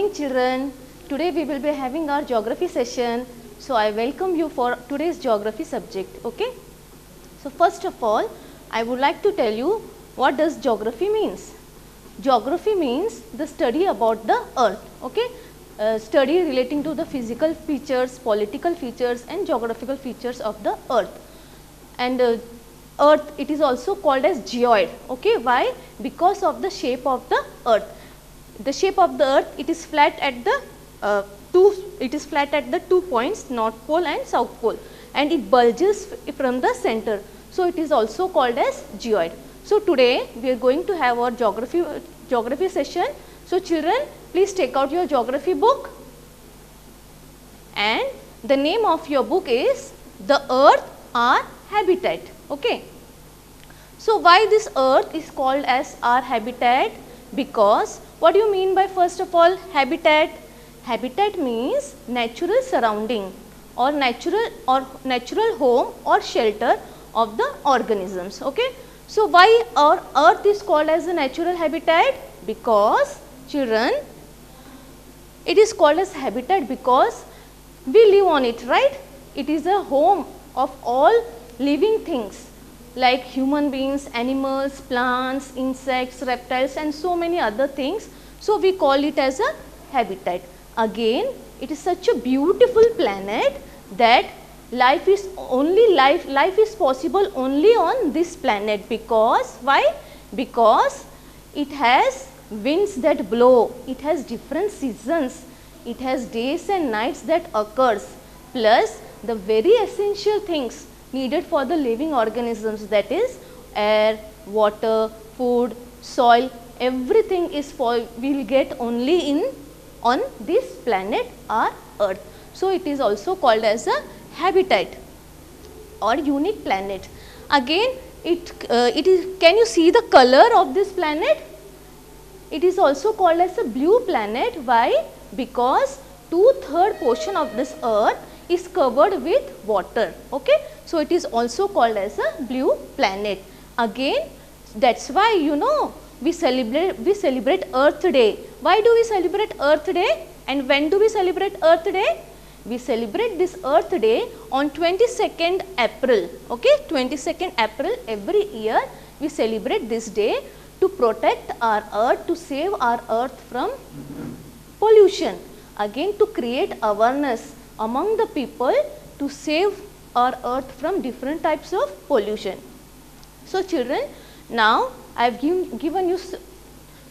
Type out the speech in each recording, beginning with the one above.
morning children. Today we will be having our geography session. So I welcome you for today's geography subject. Okay. So first of all I would like to tell you what does geography means. Geography means the study about the earth. Okay. Study relating to the physical features, political features and geographical features of the earth. And earth, it is also called as geoid. Okay. Why? Because of the shape of the earth. The shape of the earth, it is flat at the two points, north pole and south pole, and it bulges from the center. So it is also called as geoid. So today we are going to have our geography session. So children, please take out your geography book, and the name of your book is The Earth Our Habitat. Okay. So why this earth is called as our habitat? Because what do you mean by first of all habitat? Habitat means natural surrounding or natural home or shelter of the organisms. Okay. So why our earth is called as a natural habitat? Because children, it is called as habitat because we live on it, right? It is a home of all living things like human beings, animals, plants, insects, reptiles and so many other things. So we call it as a habitat. Again, it is such a beautiful planet that life is possible only on this planet. Because why? Because it has winds that blow, it has different seasons, it has days and nights that occurs, plus the very essential things needed for the living organisms, that is air, water, food, soil, everything is we will get only on this planet our earth. So it is also called as a habitat or unique planet. Again, it is, can you see the color of this planet? It is also called as a blue planet. Why? Because 2/3 portion of this earth is covered with water. Okay. So it is also called as a blue planet. Again, that's why we celebrate Earth Day. Why do we celebrate Earth Day? And when do we celebrate Earth Day? We celebrate this Earth Day on 22nd April. Okay, 22nd April every year we celebrate this day to protect our earth, to save our earth from pollution. Again, to create awareness among the people to save our earth from different types of pollution. So children, now I have given you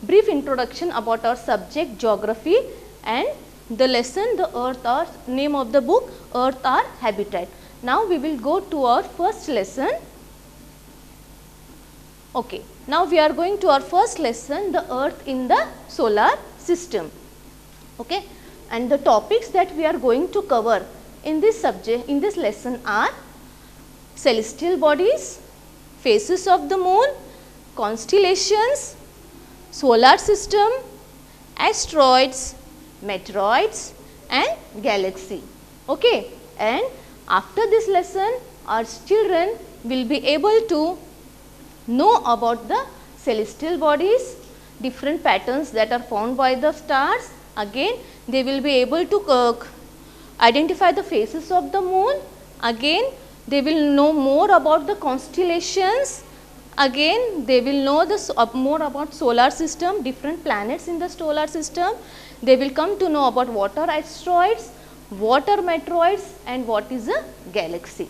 brief introduction about our subject geography and the lesson the earth, our name of the book, Earth Our Habitat. Now we will go to our first lesson. Okay, now we are going to our first lesson, the earth in the solar system. Okay, and the topics that we are going to cover in this subject, in this lesson are celestial bodies, phases of the moon, constellations, solar system, asteroids, meteoroids and galaxy. Okay, and after this lesson our children will be able to know about the celestial bodies, different patterns that are found by the stars. Again, they will be able to identify the phases of the moon. Again, they will know more about the constellations. Again, they will know more about solar system, different planets in the solar system. They will come to know about water asteroids, water meteoroids and what is a galaxy.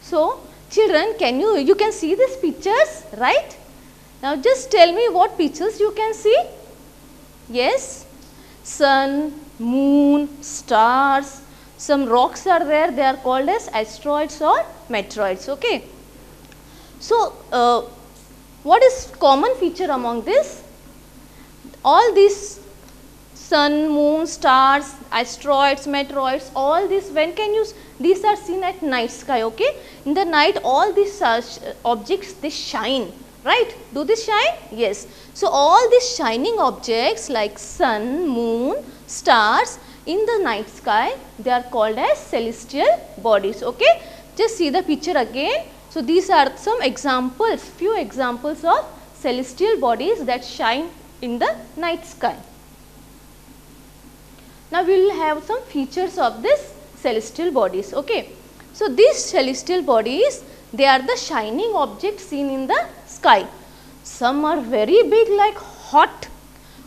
So children, you can see these pictures, right? Now just tell me what pictures you can see. Yes, sun, moon, stars, some rocks are there, they are called as asteroids or meteoroids. Okay. So what is common feature among this? All these sun, moon, stars, asteroids, meteoroids, all this, when can you, these are seen at night sky. Okay. In the night all these objects, they shine, right? Do they shine? Yes. So all these shining objects like sun, moon, stars in the night sky, they are called as celestial bodies. Okay. Just see the picture again. So these are some examples, few examples of celestial bodies that shine in the night sky. Now we will have some features of this celestial bodies. Okay. So these celestial bodies, they are the shining objects seen in the sky. Some are very big like hot,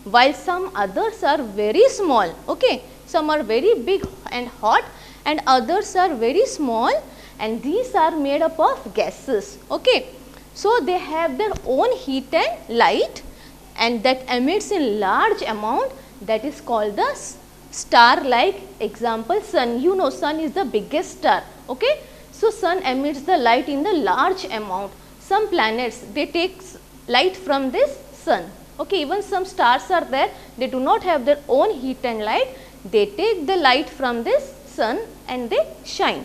while some others are very small. Okay. Some are very big and hot and others are very small, and these are made up of gases. Okay. So they have their own heat and light, and that emits in large amount, that is called the star. Like example, sun. You know sun is the biggest star. Okay. So sun emits the light in the large amount. Some planets, they take light from this sun. Okay. Even some stars are there, they do not have their own heat and light, they take the light from this sun and they shine.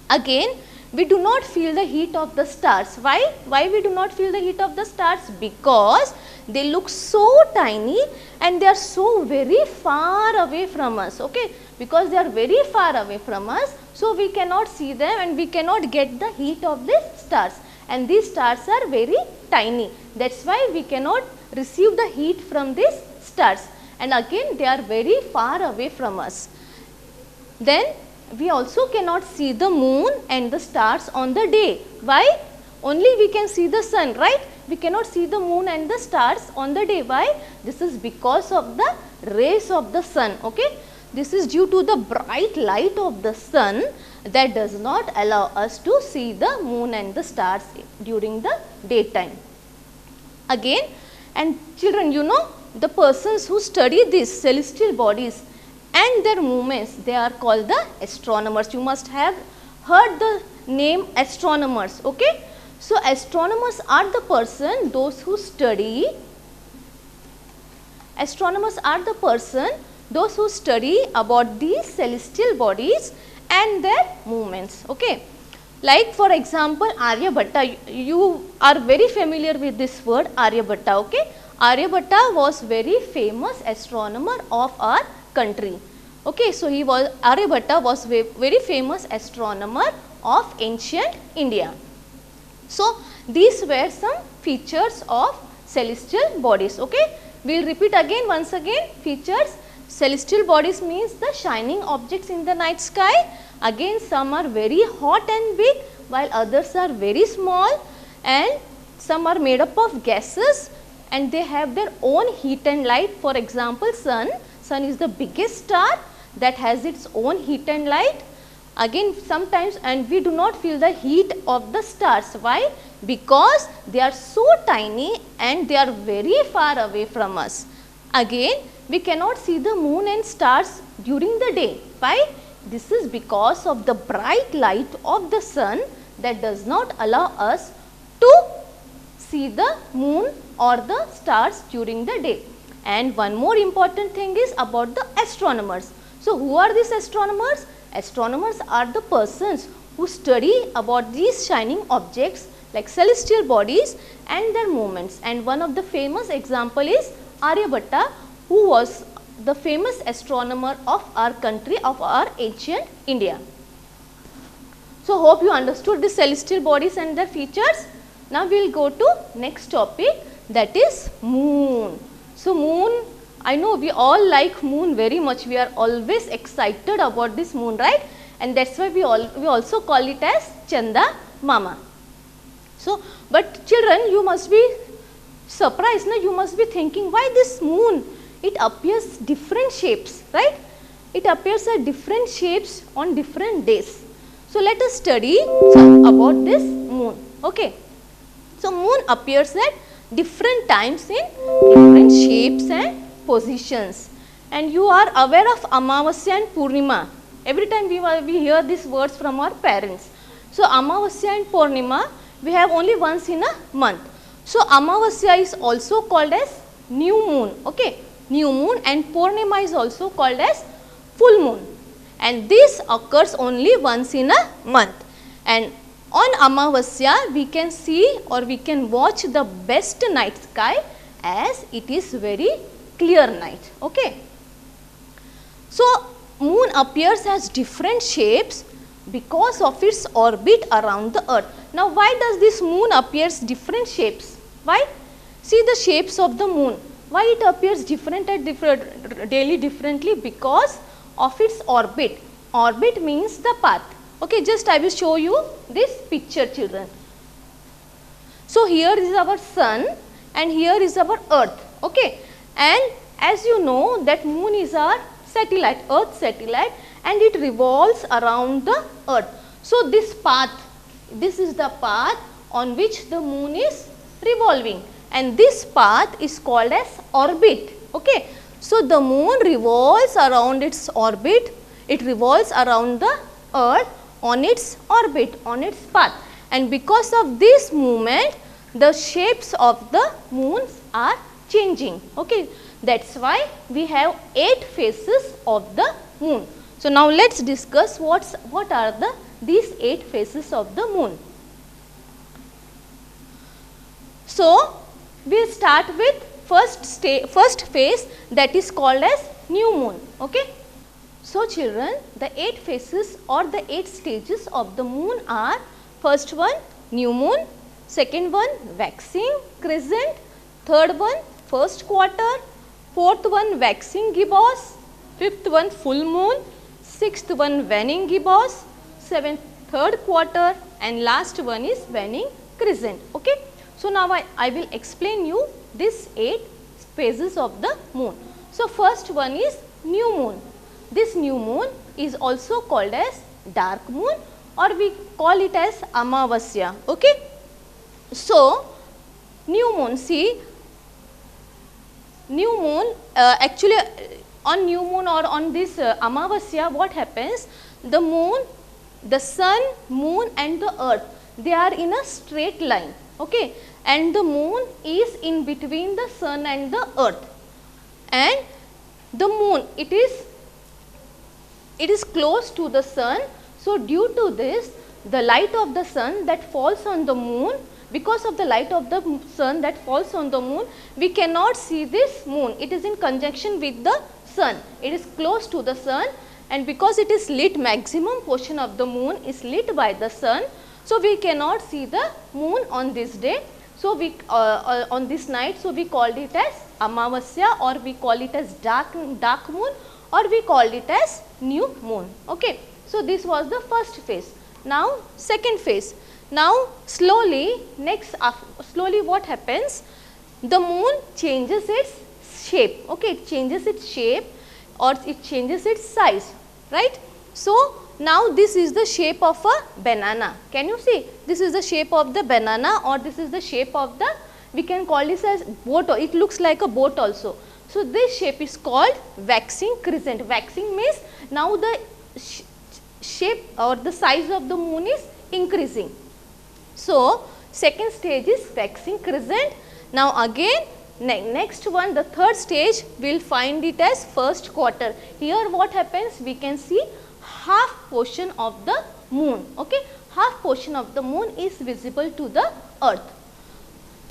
Again, we do not feel the heat of the stars. Why? Why we do not feel the heat of the stars? Because they look so tiny and they are so very far away from us. Okay. Because they are very far away from us, so we cannot see them and we cannot get the heat of these stars, and these stars are very tiny. That is why we cannot receive the heat from these stars, and again they are very far away from us. Then we also cannot see the moon and the stars on the day. Why? Only we can see the sun, right? We cannot see the moon and the stars on the day. Why? This is because of the rays of the sun. Okay. This is due to the bright light of the sun that does not allow us to see the moon and the stars during the daytime. Again, and children, you know, the persons who study these celestial bodies and their movements, they are called the astronomers. You must have heard the name astronomers. Okay. So astronomers are the person, those who study, astronomers are the person, those who study about these celestial bodies and their movements. Okay. Like for example, Aryabhatta, you are very familiar with this word Aryabhatta. Okay. Aryabhatta was very famous astronomer of our country. Okay. So Aryabhatta was very famous astronomer of ancient India. So these were some features of celestial bodies. Okay. We will repeat again, once again, features. Celestial bodies means the shining objects in the night sky. Again, some are very hot and big, while others are very small, and some are made up of gases and they have their own heat and light. For example, sun. Sun is the biggest star that has its own heat and light. Again, sometimes, and we do not feel the heat of the stars. Why? Because they are so tiny and they are very far away from us. Again, we cannot see the moon and stars during the day. Why? This is because of the bright light of the sun that does not allow us to see the moon or the stars during the day. And one more important thing is about the astronomers. So who are these astronomers? Astronomers are the persons who study about these shining objects like celestial bodies and their movements. And one of the famous example is Aryabhatta, who was the famous astronomer of our country, of our ancient India. So hope you understood the celestial bodies and their features. Now we will go to next topic, that is moon. So moon, I know we all like moon very much. We are always excited about this moon, right? And that's why we also call it as Chanda Mama. So, but children, you must be surprised, no? You must be thinking, why this moon? It appears different shapes, right? It appears at different shapes on different days. So let us study about this moon. Okay. So moon appears at different times in different shapes and positions. And you are aware of Amavasya and Purnima. Every time we hear these words from our parents. So Amavasya and Purnima we have only once in a month. So Amavasya is also called as new moon. Okay. New moon, and Purnima is also called as full moon, and this occurs only once in a month. And on Amavasya we can see or we can watch the best night sky as it is very clear night. Okay. So moon appears as different shapes because of its orbit around the earth. Now why does this moon appears different shapes? Why? See the shapes of the moon. Why it appears different at daily differently? Because of its orbit. Orbit means the path. Okay, just I will show you this picture, children. So here is our sun and here is our earth. Okay, and as you know that moon is our satellite, earth satellite, and it revolves around the earth. So this path, this is the path on which the moon is revolving, and this path is called as orbit. Okay, so the moon revolves around its orbit, it revolves around the earth on its orbit, on its path, and because of this movement the shapes of the moons are changing. Okay, that's why we have 8 phases of the moon. So now let's discuss what are these 8 phases of the moon. So we'll start with first phase, that is called as new moon. Okay. So children, the 8 phases or the 8 stages of the moon are: first one new moon, second one waxing crescent, third one first quarter, fourth one waxing gibbous, fifth one full moon, sixth one waning gibbous, seventh third quarter, and last one is waning crescent. Okay. So now I will explain you these 8 phases of the moon. So first one is new moon. This new moon is also called as dark moon, or we call it as Amavasya. Okay. So new moon, see, new moon actually on new moon or on this Amavasya, what happens? The moon, the sun, moon and the earth, they are in a straight line. Okay, and the moon is in between the sun and the earth, and the moon, it is close to the sun. So due to this, the light of the sun that falls on the moon, because of the light of the sun that falls on the moon, we cannot see this moon. It is in conjunction with the sun, it is close to the sun, and because it is lit, maximum portion of the moon is lit by the sun. So we cannot see the moon on this day. So we on this night, so we called it as Amavasya, or we call it as dark moon, or we called it as new moon. Okay. So this was the first phase. Now second phase. Now slowly what happens? The moon changes its shape. Okay, it changes its shape or it changes its size, right? So now this is the shape of a banana. Can you see? This is the shape of the banana, or this is the shape of the, we can call this as boat, or it looks like a boat also. So this shape is called waxing crescent. Waxing means now the shape or the size of the moon is increasing. So second stage is waxing crescent. Now again next one, the third stage, we will find it as first quarter. Here what happens? We can see half portion of the moon. Okay, half portion of the moon is visible to the earth.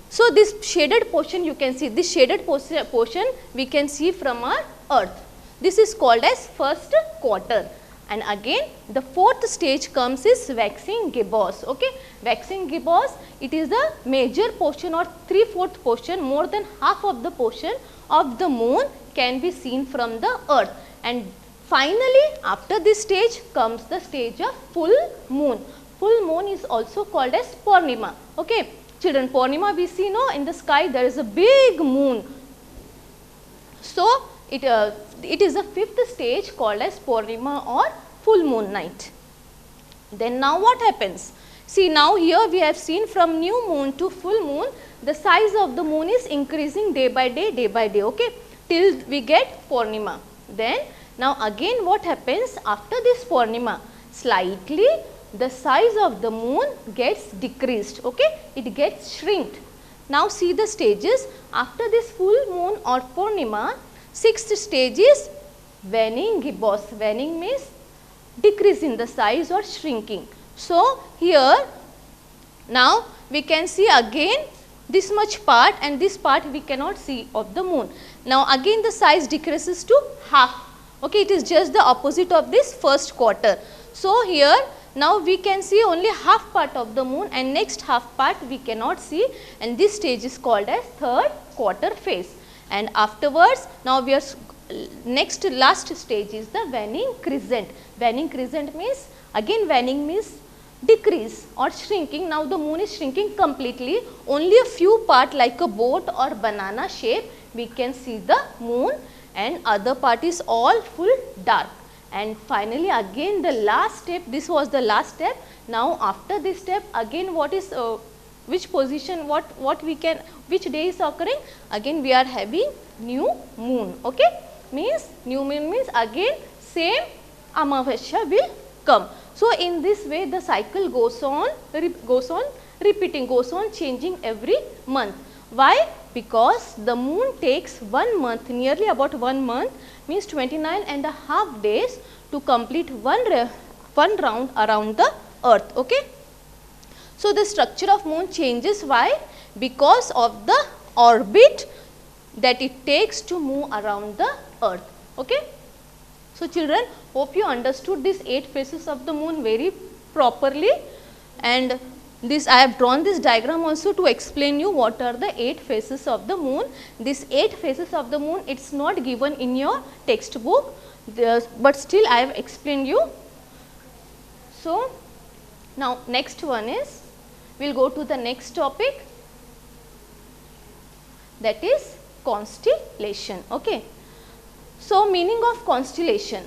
So this shaded portion, you can see this shaded portion we can see from our earth. This is called as first quarter. And again the fourth stage comes is waxing gibbous. Okay, waxing gibbous, it is the major portion or 3/4 portion, more than half of the portion of the moon can be seen from the earth. And finally after this stage comes the stage of full moon. Full moon is also called as Purnima. Okay, children, Purnima we see, no, in the sky there is a big moon. So it is the fifth stage called as Purnima or full moon night. Then now what happens? See, now here we have seen from new moon to full moon, the size of the moon is increasing day by day, okay, till we get Purnima. Then now again what happens after this Purnima? Slightly the size of the moon gets decreased, okay, it gets shrinked. Now see the stages. After this full moon or Purnima, sixth stage is waning gibbous. Waning means decrease in the size or shrinking. So here now we can see again this much part, and this part we cannot see of the moon. Now again the size decreases to half. Okay, it is just the opposite of this first quarter. So here now we can see only half part of the moon, and next half part we cannot see, and this stage is called as third quarter phase. and afterwards now we are next last stage is the waning crescent. Waning crescent means, again waning means decrease or shrinking. Now the moon is shrinking completely, only a few part like a boat or banana shape we can see the moon, and other part is all full dark. And finally again the last step, this was the last step. Now after this step again what is which position, what we can, which day is occurring, again we are having new moon. Okay, means new moon means again same Amavasya will come. So in this way the cycle goes on repeating, goes on changing every month. Why? Because the moon takes 1 month, nearly about 1 month, means 29.5 days to complete one round around the earth. Okay. So the structure of moon changes. Why? Because of the orbit that it takes to move around the earth. Okay. So children, hope you understood these 8 phases of the moon very properly, and this I have drawn this diagram also to explain you what are the 8 phases of the moon. These 8 phases of the moon, it is not given in your textbook, but still I have explained you. So now next one is, we will go to the next topic, that is constellation. Okay. So meaning of constellation.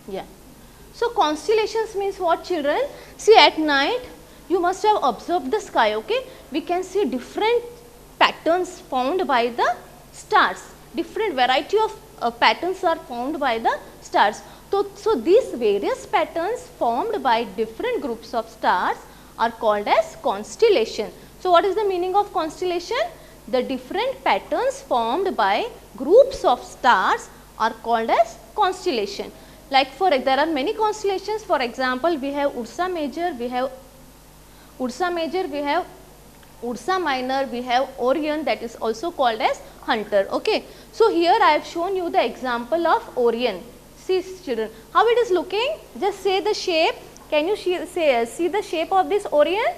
Yeah. So constellations means what, children? See, at night you must have observed the sky. Okay. We can see different patterns found by the stars. Different variety of patterns are found by the stars. So these various patterns formed by different groups of stars are called as constellation. So what is the meaning of constellation? The different patterns formed by groups of stars are called as constellation. Like there are many constellations. For example, we have Ursa Major, we have Ursa Minor, we have Orion, that is also called as Hunter. Okay. So here I have shown you the example of Orion. See children, how it is looking? Just say the shape. Can you see the shape of this Orion?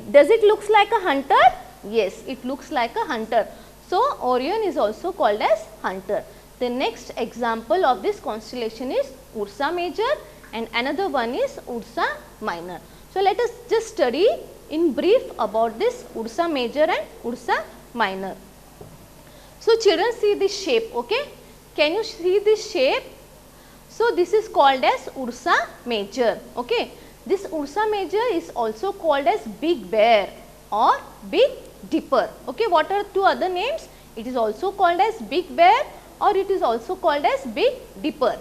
Does it looks like a hunter? Yes, it looks like a hunter. So Orion is also called as Hunter. The next example of this constellation is Ursa Major, and another one is Ursa Minor. So let us just study in brief about this Ursa Major and Ursa Minor. So children, see this shape. Okay. Can you see this shape? So this is called as Ursa Major. Okay. This Ursa Major is also called as Big Bear or Big Dipper. Okay. What are 2 other names? It is also called as Big Bear or it is also called as Big Dipper.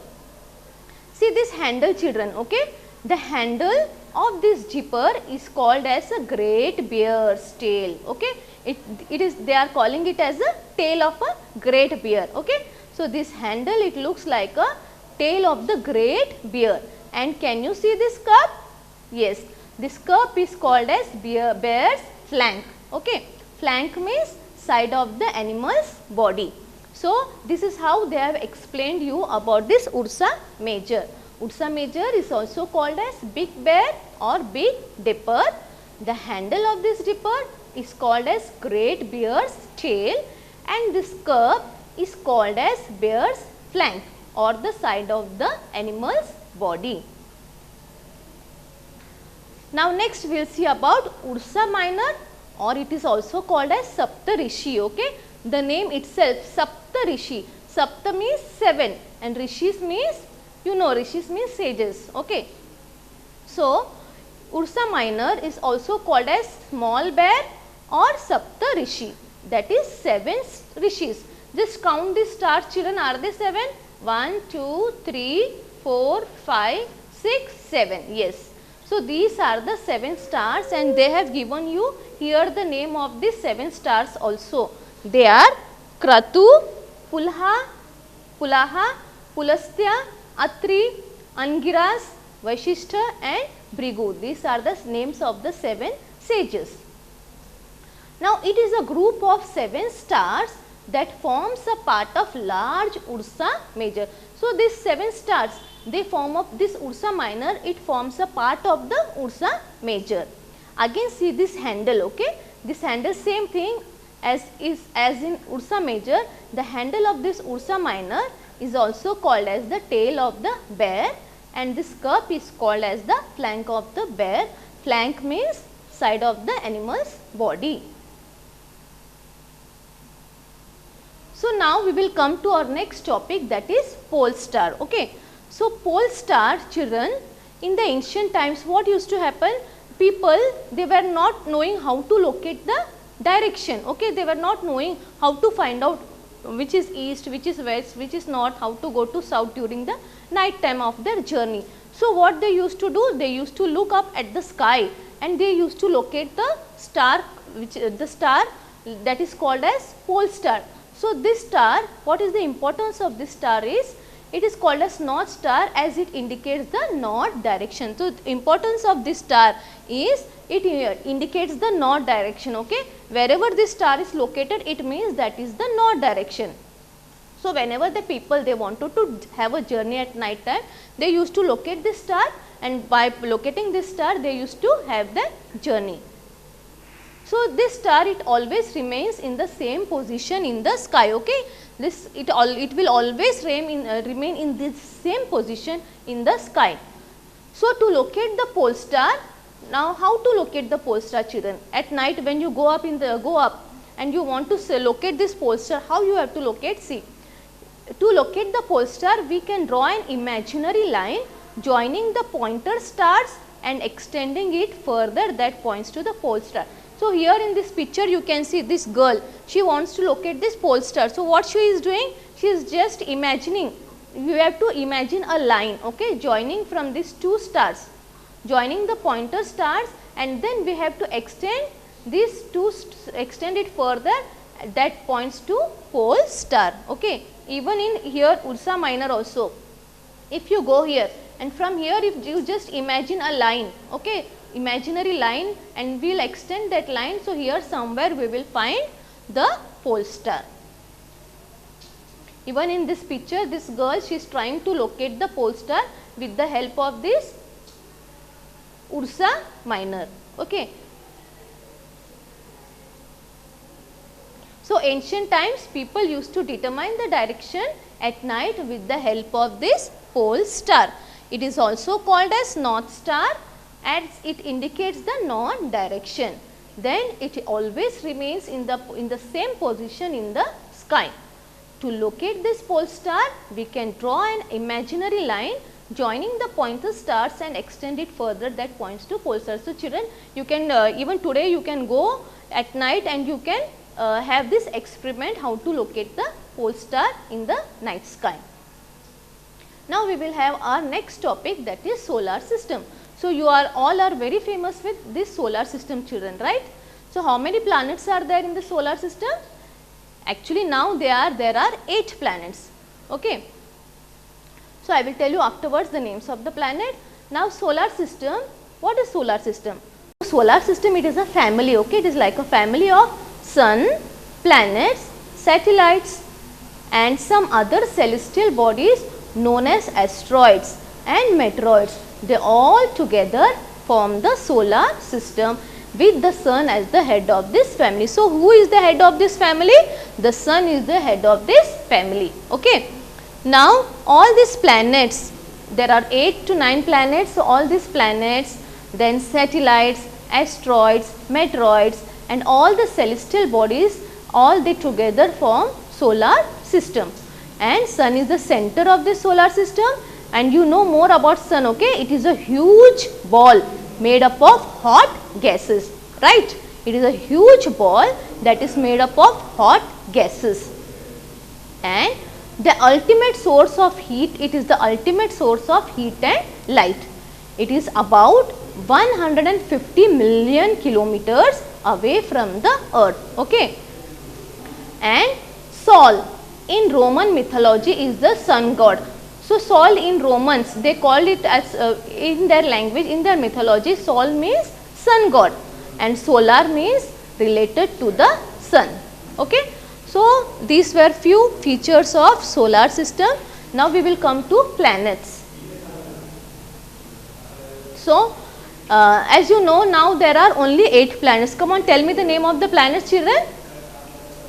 See this handle, children. Okay. The handle of this dipper is called as a Great Bear's tail. Okay. They are calling it as a tail of a great bear. Okay. So this handle, it looks like a tail of the great bear. And can you see this cup? Yes, this cup is called as bear's flank. Okay. Flank means side of the animal's body. So this is how they have explained you about this Ursa Major. Ursa Major is also called as Big Bear or Big Dipper. The handle of this dipper is called as Great Bear's tail, and this cup is called as bear's flank or the side of the animal's body. Now next we will see about Ursa Minor, or it is also called as Saptarishi. Okay. The name itself, Saptarishi. Sapta means 7 and Rishis means, you know, Rishis means sages. Okay. So Ursa Minor is also called as Small Bear or Saptarishi, that is 7 Rishis. Just count the stars, children. Are they 7? 1, 2, 3, 4, 5, 6, 7. Yes. So these are the 7 stars and they have given you here the name of these 7 stars also. They are Kratu, Pulaha, Pulastya, Atri, Angiras, Vaishishta and Brigu. These are the names of the 7 sages. Now it is a group of 7 stars that forms a part of large Ursa Major. So these 7 stars, they form up this Ursa Minor, it forms a part of the Ursa Major. Again see this handle, okay. This handle same thing as in Ursa Major. The handle of this Ursa Minor is also called as the tail of the bear, and this cup is called as the flank of the bear. Flank means side of the animal's body. So now we will come to our next topic, that is pole star, okay. So pole star, children, in the ancient times what used to happen? People, they were not knowing how to locate the direction, okay. They were not knowing how to find out which is east, which is west, which is north, how to go to south during the night time of their journey. So what they used to do? They used to look up at the sky and they used to locate the star, which the star that is called as pole star. So this star, what is the importance of this star is, it is called as north star as it indicates the north direction. So the importance of this star is it indicates the north direction, okay. Wherever this star is located, it means that is the north direction. So whenever the people, they wanted to have a journey at night time, they used to locate this star, and by locating this star they used to have the journey. So this star, it always remains in the same position in the sky, okay. It will always remain in this same position in the sky. So to locate the pole star, now how to locate the pole star, children? At night when you go up and you want to locate this pole star, how you have to locate? See, to locate the pole star, we can draw an imaginary line joining the pointer stars and extending it further, that points to the pole star. So here in this picture you can see this girl, she wants to locate this pole star. So what she is doing? She is just imagining, you have to imagine a line, okay, joining from these two stars, joining the pointer stars, and then we have to extend these two, extend it further, that points to pole star, okay. Even in here Ursa Minor also, if you go here and from here if you just imagine a line, okay, imaginary line, and we will extend that line. So here somewhere we will find the pole star. Even in this picture, this girl, she is trying to locate the pole star with the help of this Ursa Minor, okay. So ancient times people used to determine the direction at night with the help of this pole star. It is also called as north star as it indicates the north direction. Then it always remains in the same position in the sky. To locate this pole star, we can draw an imaginary line joining the pointer stars and extend it further, that points to pole star. So children, you can even today you can go at night and you can have this experiment how to locate the pole star in the night sky. Now we will have our next topic, that is solar system. So you all are very famous with this solar system, children, right? So how many planets are there in the solar system? Actually now there are 8 planets, okay. So I will tell you afterwards the names of the planet. Now solar system, what is solar system? Solar system, it is a family, okay. It is like a family of sun, planets, satellites and some other celestial bodies known as asteroids and meteoroids. They all together form the solar system with the sun as the head of this family. So who is the head of this family? The sun is the head of this family, okay. Now all these planets, there are 8 to 9 planets. So all these planets, then satellites, asteroids, meteoroids and all the celestial bodies, all they together form solar system, and sun is the center of the solar system. And you know more about sun, okay. It is a huge ball made up of hot gases, right. It is a huge ball that is made up of hot gases, and the ultimate source of heat, it is the ultimate source of heat and light. It is about 150 million kilometers away from the earth, okay. And Sol in Roman mythology is the sun god. So Sol in Romans, they called it as in their language, in their mythology, Sol means sun god and solar means related to the sun, okay. So these were few features of solar system. Now we will come to planets. So As you know, now there are only 8 planets. Come on, tell me the name of the planets, children.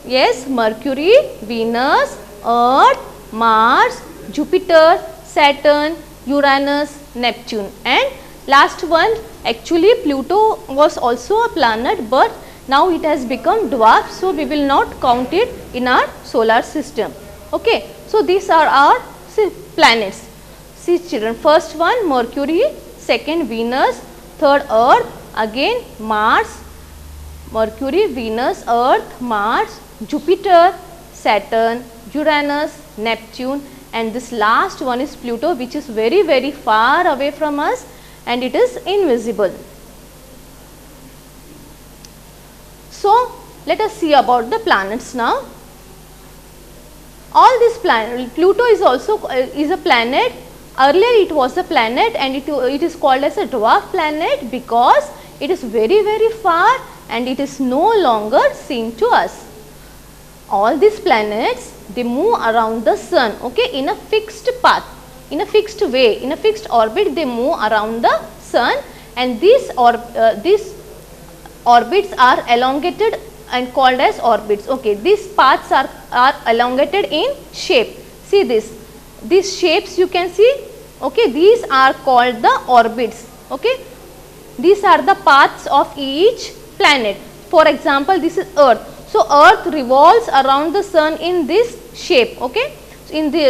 Yes, Mercury, Venus, Earth, Mars, Jupiter, Saturn, Uranus, Neptune, and last one, actually Pluto was also a planet, but now it has become dwarf, so we will not count it in our solar system. Okay, so these are our planets. See children, first one Mercury, second Venus, third Earth, again Mars, Mercury, Venus, Earth, Mars, Jupiter, Saturn, Uranus, Neptune, and this last one is Pluto, which is very far away from us and it is invisible. So let us see about the planets now. All these planets, Pluto is also is a planet. Earlier it was a planet and it is called as a dwarf planet because it is very far and it is no longer seen to us. All these planets, they move around the sun, okay, in a fixed path, in a fixed way, in a fixed orbit they move around the sun, and these orbits are elongated and called as orbits. Okay, these paths are elongated in shape. See this, these shapes you can see, okay, these are called the orbits. Okay, these are the paths of each planet. For example, this is Earth. So Earth revolves around the sun in this shape. Okay,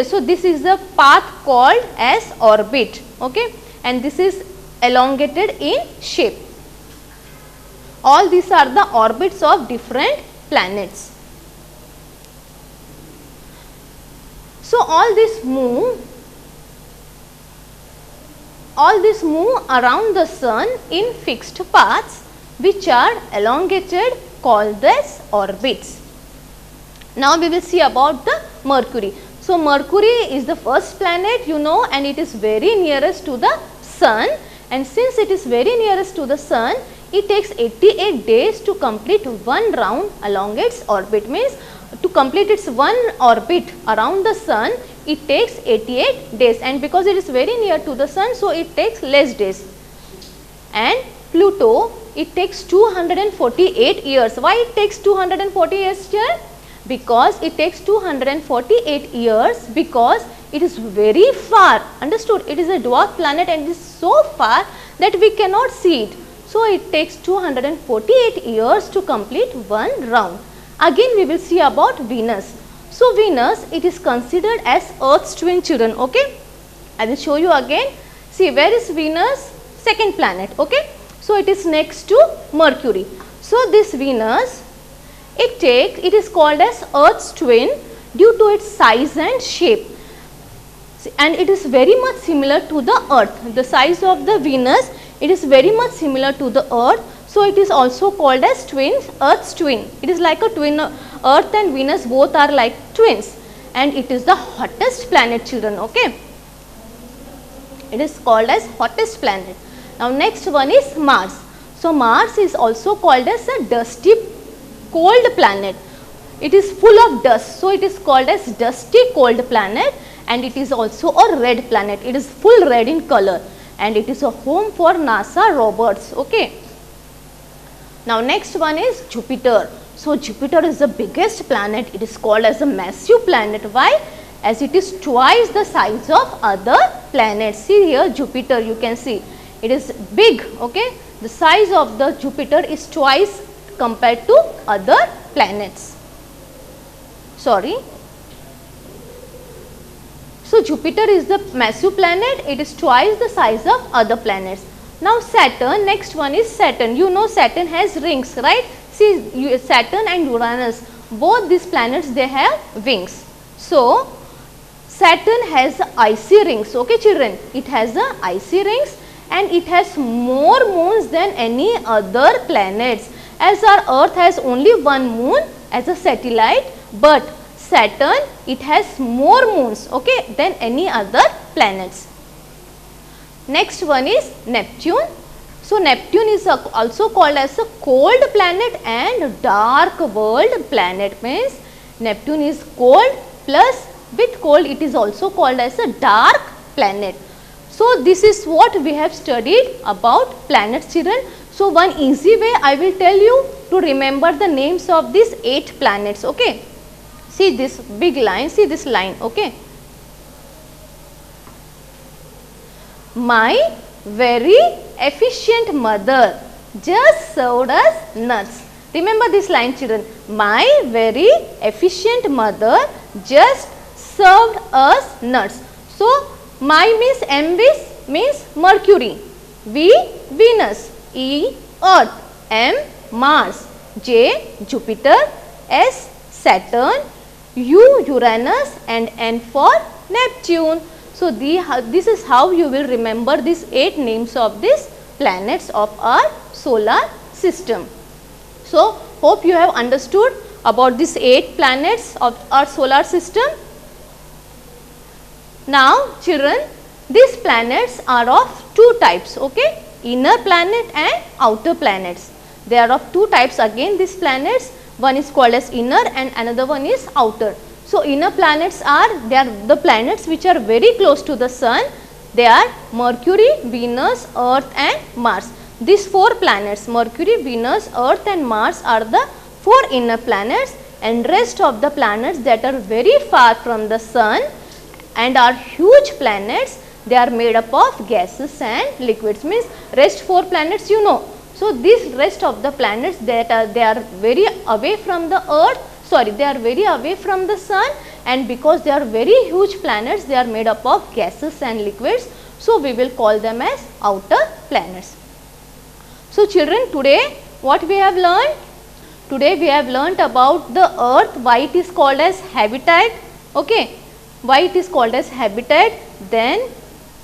so this is the path called as orbit. Okay, and this is elongated in shape. All these are the orbits of different planets. So all these move around the sun in fixed paths which are elongated, called as orbits. Now we will see about the Mercury. So Mercury is the first planet, you know, and it is very nearest to the sun, and since it is very nearest to the sun, it takes 88 days to complete one round along its orbit. Means to complete its one orbit around the sun, it takes 88 days, and because it is very near to the sun, so it takes less days. And Pluto, it takes 248 years. Why it takes 240 years here? Because it takes 248 years because it is very far. Understood? It is a dwarf planet and it is so far that we cannot see it. So it takes 248 years to complete one round. Again we will see about Venus. So Venus, it is considered as Earth's twin, children. Okay, I will show you again. See, where is Venus? Second planet. Okay, so it is next to Mercury. So this Venus, it is called as Earth's twin due to its size and shape, and it is very much similar to the Earth. The size of the Venus, it is very much similar to the Earth, so it is also called as twins, Earth's twin. It is like a twin. Earth and Venus both are like twins, and it is the hottest planet, children. Okay, it is called as hottest planet. Now next one is Mars. So Mars is also called as a dusty cold planet. It is full of dust, so it is called as dusty cold planet, and it is also a red planet. It is full red in color, and it is a home for NASA rovers. Okay, now next one is Jupiter. So Jupiter is the biggest planet. It is called as a massive planet. Why? As it is twice the size of other planets. See here, Jupiter, you can see it is big. Okay, the size of the Jupiter is twice compared to other planets. Sorry. So Jupiter is the massive planet. It is twice the size of other planets. Now Saturn, next one is Saturn. You know Saturn has rings, right? See, Saturn and Uranus, both these planets, they have wings. So Saturn has icy rings. Okay, children, it has the icy rings, and it has more moons than any other planets. As our Earth has only one moon as a satellite, but Saturn, it has more moons, okay, than any other planets. Next one is Neptune. So Neptune is also called as a cold planet and dark world planet. Means Neptune is cold, plus with cold it is also called as a dark planet. So this is what we have studied about planets, children. So one easy way I will tell you to remember the names of these 8 planets, okay. See this big line, see this line, okay. My very efficient mother just served us nuts. Remember this line, children. My very efficient mother just served us nuts. So my means M means Mercury, V Venus, E Earth, M Mars, J Jupiter, S Saturn, U Uranus and N for Neptune. So this is how you will remember these 8 names of these planets of our solar system. So hope you have understood about these 8 planets of our solar system. Now children, these planets are of 2 types, okay, inner planet and outer planets. They are of 2 types again, these planets. One is called as inner and another one is outer. So inner planets are, they are the planets which are very close to the sun. They are Mercury, Venus, Earth and Mars. These 4 planets, Mercury, Venus, Earth and Mars are the 4 inner planets, and rest of the planets that are very far from the sun and are huge planets, they are made up of gases and liquids, means rest 4 planets you know. So this rest of the planets that are, they are very away from the earth, they are very away from the sun, and because they are very huge planets, they are made up of gases and liquids. So we will call them as outer planets. So children, today what we have learned? Today we have learnt about the earth, why it is called as habitat, okay, why it is called as habitat. Then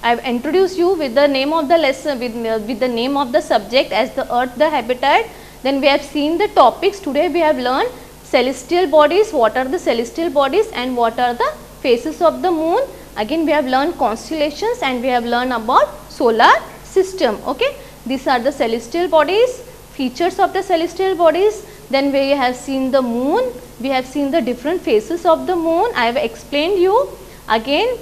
I have introduced you with the name of the lesson, with the name of the subject as the earth, the habitat. Then we have seen the topics. Today we have learned celestial bodies, what are the celestial bodies and what are the phases of the moon. Again we have learned constellations and we have learned about solar system, okay. These are the celestial bodies, features of the celestial bodies. Then we have seen the moon, we have seen the different phases of the moon. I have explained you. Again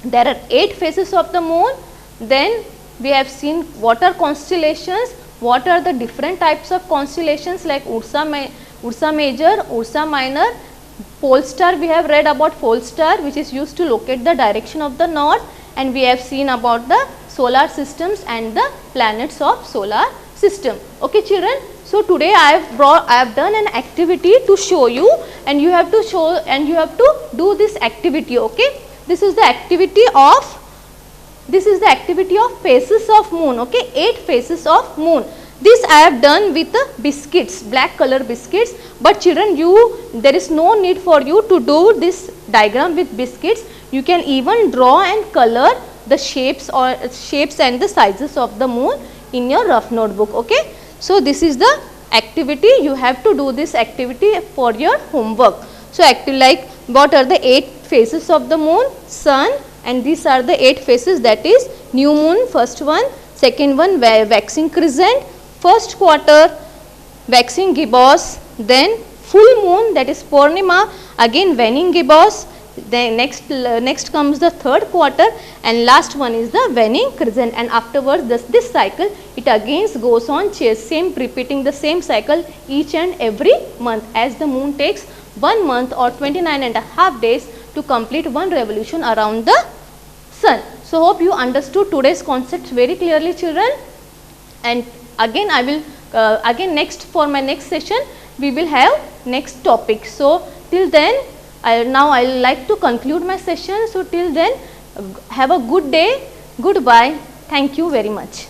there are 8 phases of the moon. Then we have seen what are constellations, what are the different types of constellations like Ursa Major, Ursa Minor, Pole Star. We have read about Pole Star which is used to locate the direction of the north, and we have seen about the solar systems and the planets of solar system. Okay children, so today I have done an activity to show you, and you have to show and you have to do this activity, okay. This is the activity of phases of moon, okay, 8 phases of moon. This I have done with biscuits, black color biscuits, but children, there is no need for you to do this diagram with biscuits. You can even draw and color the shapes and the sizes of the moon in your rough notebook, okay. So this is the activity, you have to do this activity for your homework. So like what are the 8 phases of the moon? Sun, and these are the 8 phases, that is new moon, first one, second one waxing crescent, first quarter waxing gibbous, then full moon, that is Purnima, again waning gibbous, then next comes the third quarter, and last one is the waning crescent. And afterwards this cycle, it again goes on repeating the same cycle each and every month, as the moon takes 1 month or 29.5 days to complete one revolution around the sun. So hope you understood today's concepts very clearly children, and again I will for my next session we will have next topic. So till then I will like to conclude my session. So till then, have a good day, goodbye, thank you very much.